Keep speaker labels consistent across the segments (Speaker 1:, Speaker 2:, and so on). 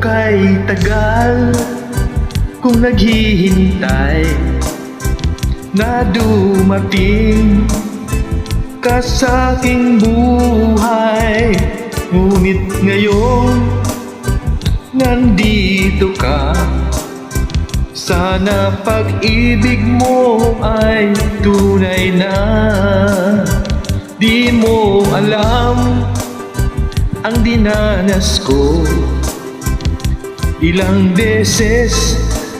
Speaker 1: kay tagal kung naghihintay na dumating ka sa aking buhay. Ngunit ngayon nandito ka, sana pag-ibig mo ay tunay na. Di mo alam ang dinanas ko, ilang beses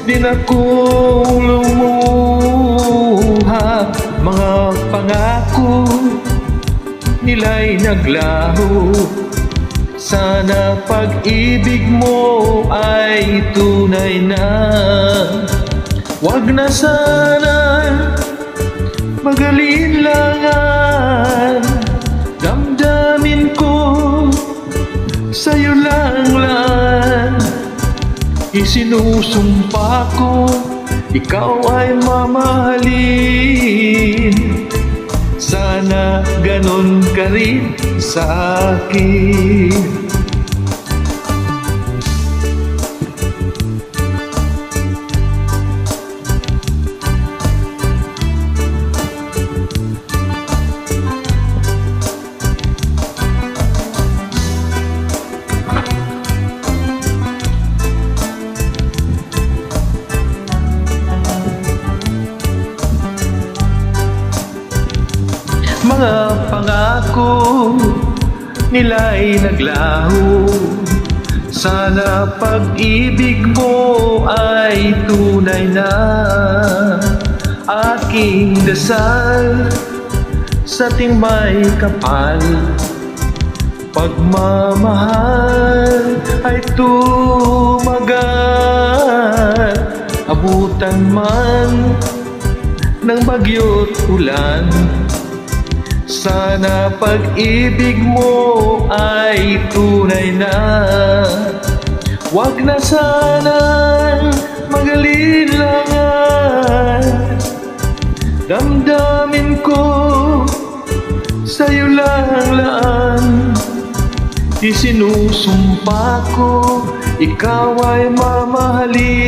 Speaker 1: din akong lumuha. Mga pangako nila'y naglaho, sana pag-ibig mo ay tunay na. Wag na sana mag-alinlangan, damdamin ko sa'yo lang. Isinusumpa ko ikaw ay mamahalin, sana ganon ka rin sa akin. Mga pangako nila'y naglaho, sana pag-ibig mo ay tunay na. Aking dasal sa ating may kapal, pagmamahal ay tumagal. Abutan man ng bagyo't ulan, sana pag-ibig mo ay tunay na. Wag na sanang mag-alinlangan, damdamin ko sa'yo lang. Isinusumpa ko ikaw ay mamahalin,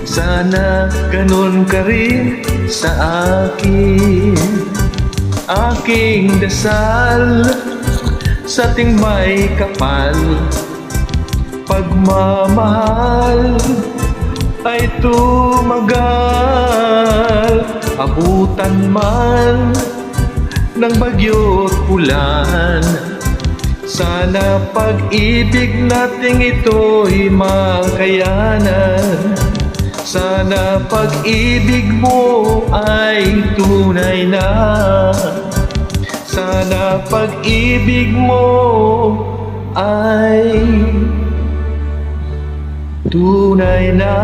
Speaker 1: sana ganon ka rin sa akin. Aking dasal sa ating may kapal, pagmamahal ay tumagal. Abutan man ng bagyo't ulan, sana pag-ibig nating ito'y makayanan. Sana pag-ibig mo ay tunay na, sana pag-ibig mo ay tunay na.